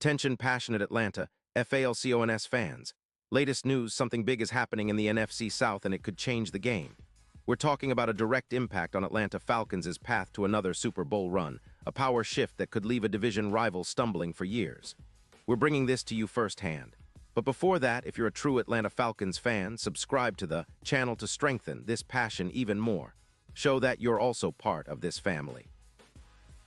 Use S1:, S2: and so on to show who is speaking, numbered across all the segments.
S1: Attention passionate Atlanta, FALCONS fans. Latest news, something big is happening in the NFC South and it could change the game. We're talking about a direct impact on Atlanta Falcons' path to another Super Bowl run, a power shift that could leave a division rival stumbling for years. We're bringing this to you firsthand. But before that, if you're a true Atlanta Falcons fan, subscribe to the channel to strengthen this passion even more. Show that you're also part of this family.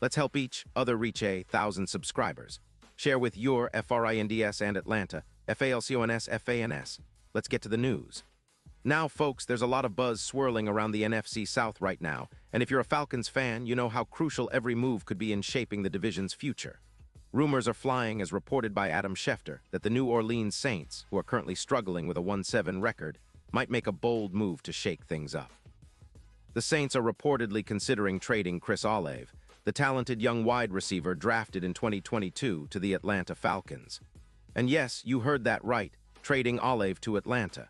S1: Let's help each other reach 1,000 subscribers. Share with your FRINDS and Atlanta, FALCONS, FANS. Let's get to the news. Now, folks, there's a lot of buzz swirling around the NFC South right now, and if you're a Falcons fan, you know how crucial every move could be in shaping the division's future. Rumors are flying, as reported by Adam Schefter, that the New Orleans Saints, who are currently struggling with a 1-7 record, might make a bold move to shake things up. The Saints are reportedly considering trading Chris Olave, the talented young wide receiver drafted in 2022 to the Atlanta Falcons. And yes, you heard that right, trading Olave to Atlanta.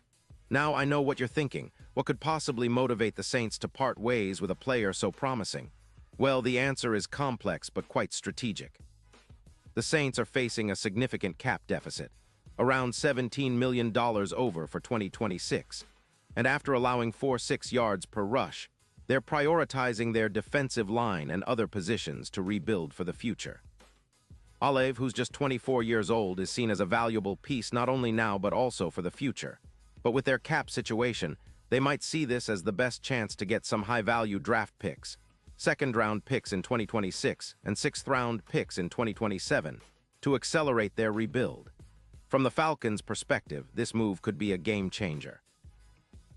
S1: Now I know what you're thinking. What could possibly motivate the Saints to part ways with a player so promising? Well, the answer is complex but quite strategic. The Saints are facing a significant cap deficit, around $17 million over for 2026. And after allowing 4.6 yards per rush, they're prioritizing their defensive line and other positions to rebuild for the future. Olave, who's just 24 years old, is seen as a valuable piece not only now but also for the future. But with their cap situation, they might see this as the best chance to get some high-value draft picks, second-round picks in 2026 and sixth-round picks in 2027, to accelerate their rebuild. From the Falcons' perspective, this move could be a game-changer.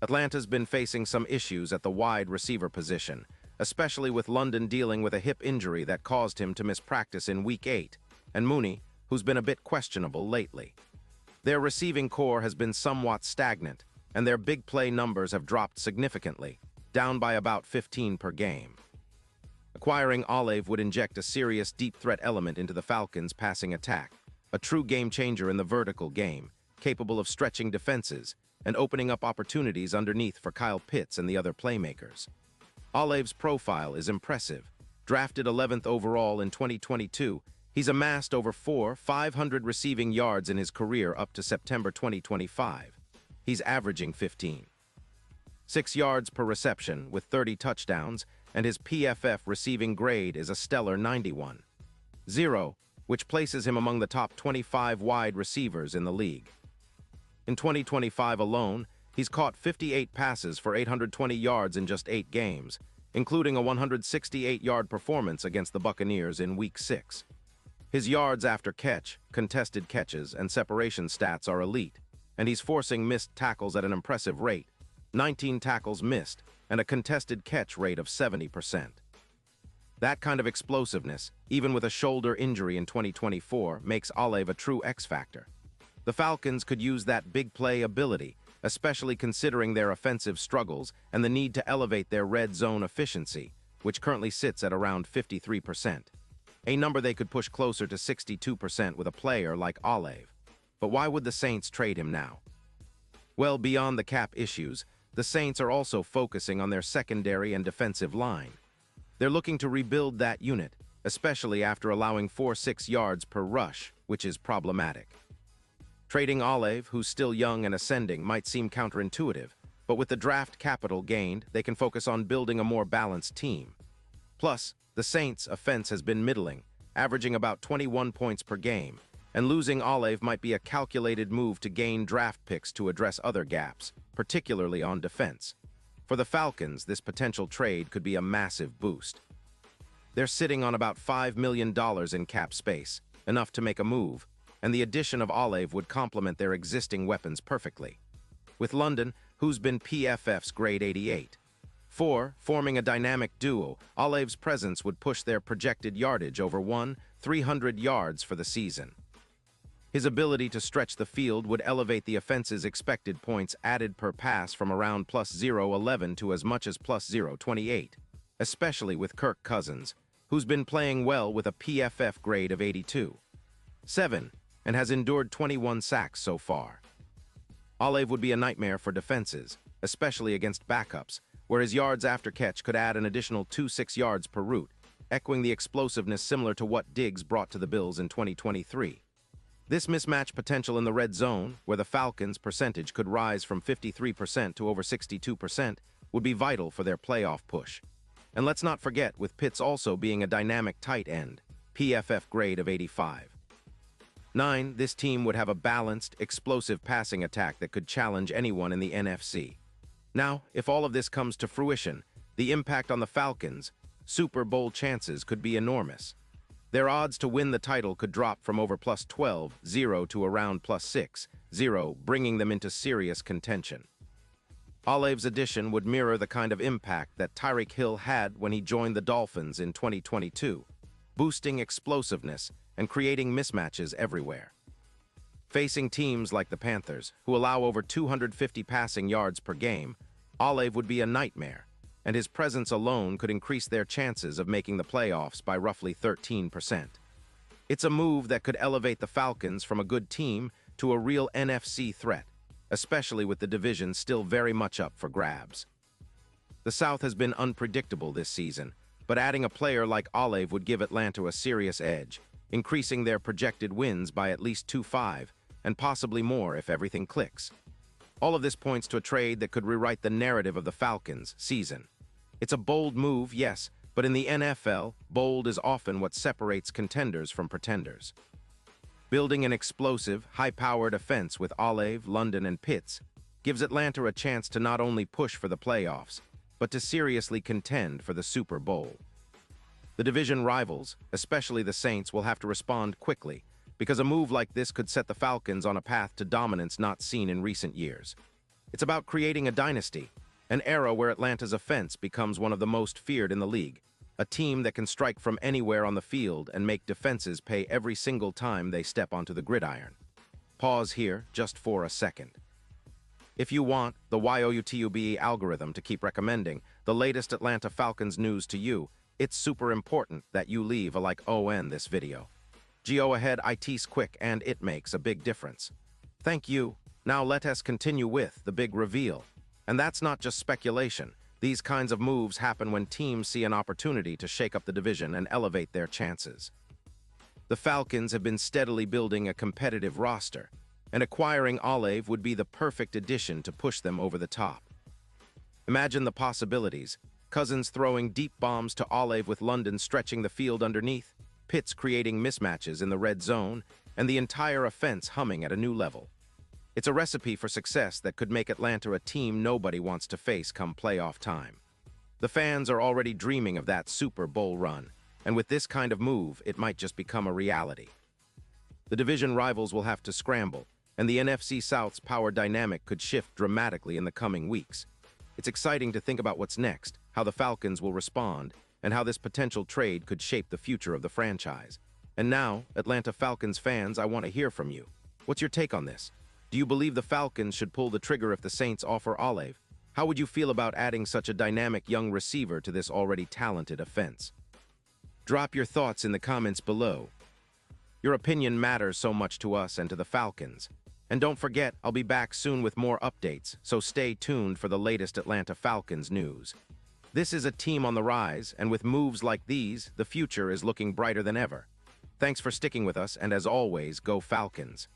S1: Atlanta's been facing some issues at the wide receiver position, especially with London dealing with a hip injury that caused him to miss practice in Week 8, and Mooney, who's been a bit questionable lately. Their receiving core has been somewhat stagnant, and their big play numbers have dropped significantly, down by about 15 per game. Acquiring Olave would inject a serious deep threat element into the Falcons' passing attack, a true game-changer in the vertical game, capable of stretching defenses and opening up opportunities underneath for Kyle Pitts and the other playmakers. Olave's profile is impressive. Drafted 11th overall in 2022, he's amassed over 500 receiving yards in his career up to September 2025. He's averaging 15.6 yards per reception with 30 touchdowns, and his PFF receiving grade is a stellar 91.0, which places him among the top 25 wide receivers in the league. In 2025 alone, he's caught 58 passes for 820 yards in just 8 games, including a 168-yard performance against the Buccaneers in Week 6. His yards after catch, contested catches, and separation stats are elite, and he's forcing missed tackles at an impressive rate, 19 tackles missed, and a contested catch rate of 70%. That kind of explosiveness, even with a shoulder injury in 2024, makes Olave a true X-factor. The Falcons could use that big play ability, especially considering their offensive struggles and the need to elevate their red zone efficiency, which currently sits at around 53%. A number they could push closer to 62% with a player like Olave. But why would the Saints trade him now? Well, beyond the cap issues, the Saints are also focusing on their secondary and defensive line. They're looking to rebuild that unit, especially after allowing 4.6 yards per rush, which is problematic. Trading Olave, who's still young and ascending, might seem counterintuitive, but with the draft capital gained, they can focus on building a more balanced team. Plus, the Saints' offense has been middling, averaging about 21 points per game, and losing Olave might be a calculated move to gain draft picks to address other gaps, particularly on defense. For the Falcons, this potential trade could be a massive boost. They're sitting on about $5 million in cap space, enough to make a move, and the addition of Olave would complement their existing weapons perfectly. With London, who's been PFF's grade 88. Forming a dynamic duo, Olave's presence would push their projected yardage over 300 yards for the season. His ability to stretch the field would elevate the offense's expected points added per pass from around plus 0.11 to as much as plus 0.28, especially with Kirk Cousins, who's been playing well with a PFF grade of 82.7 and has endured 21 sacks so far. Olave would be a nightmare for defenses, especially against backups, where his yards after catch could add an additional 2.6 yards per route, echoing the explosiveness similar to what Diggs brought to the Bills in 2023. This mismatch potential in the red zone, where the Falcons' percentage could rise from 53% to over 62%, would be vital for their playoff push. And let's not forget, with Pitts also being a dynamic tight end, PFF grade of 85. 9. This team would have a balanced, explosive passing attack that could challenge anyone in the NFC. Now, if all of this comes to fruition, the impact on the Falcons' Super Bowl chances could be enormous. Their odds to win the title could drop from over plus 12-0 to around plus 6-0, bringing them into serious contention. Olave's addition would mirror the kind of impact that Tyreek Hill had when he joined the Dolphins in 2022, boosting explosiveness and creating mismatches everywhere. Facing teams like the Panthers, who allow over 250 passing yards per game, Olave would be a nightmare, and his presence alone could increase their chances of making the playoffs by roughly 13%. It's a move that could elevate the Falcons from a good team to a real NFC threat, especially with the division still very much up for grabs. The South has been unpredictable this season, but adding a player like Olave would give Atlanta a serious edge, increasing their projected wins by at least 2-5, and possibly more if everything clicks. All of this points to a trade that could rewrite the narrative of the Falcons' season. It's a bold move, yes, but in the NFL, bold is often what separates contenders from pretenders. Building an explosive, high-powered offense with Olave, London, and Pitts gives Atlanta a chance to not only push for the playoffs, but to seriously contend for the Super Bowl. The division rivals, especially the Saints, will have to respond quickly, because a move like this could set the Falcons on a path to dominance not seen in recent years. It's about creating a dynasty, an era where Atlanta's offense becomes one of the most feared in the league, a team that can strike from anywhere on the field and make defenses pay every single time they step onto the gridiron. Pause here just for a second. If you want the YOUTUBE algorithm to keep recommending the latest Atlanta Falcons news to you, it's super important that you leave a like on this video. Go ahead, it's quick and it makes a big difference. Thank you. Now let us continue with the big reveal. And that's not just speculation. These kinds of moves happen when teams see an opportunity to shake up the division and elevate their chances. The Falcons have been steadily building a competitive roster, and acquiring Olave would be the perfect addition to push them over the top. Imagine the possibilities. Cousins throwing deep bombs to Olave with London stretching the field underneath, Pitts creating mismatches in the red zone, and the entire offense humming at a new level. It's a recipe for success that could make Atlanta a team nobody wants to face come playoff time. The fans are already dreaming of that Super Bowl run, and with this kind of move, it might just become a reality. The division rivals will have to scramble, and the NFC South's power dynamic could shift dramatically in the coming weeks. It's exciting to think about what's next, how the Falcons will respond, and how this potential trade could shape the future of the franchise. And now, Atlanta Falcons fans, I want to hear from you. What's your take on this? Do you believe the Falcons should pull the trigger if the Saints offer Olave? How would you feel about adding such a dynamic young receiver to this already talented offense? Drop your thoughts in the comments below. Your opinion matters so much to us and to the Falcons. And don't forget, I'll be back soon with more updates, so stay tuned for the latest Atlanta Falcons news. This is a team on the rise, and with moves like these, the future is looking brighter than ever. Thanks for sticking with us, and as always, go Falcons.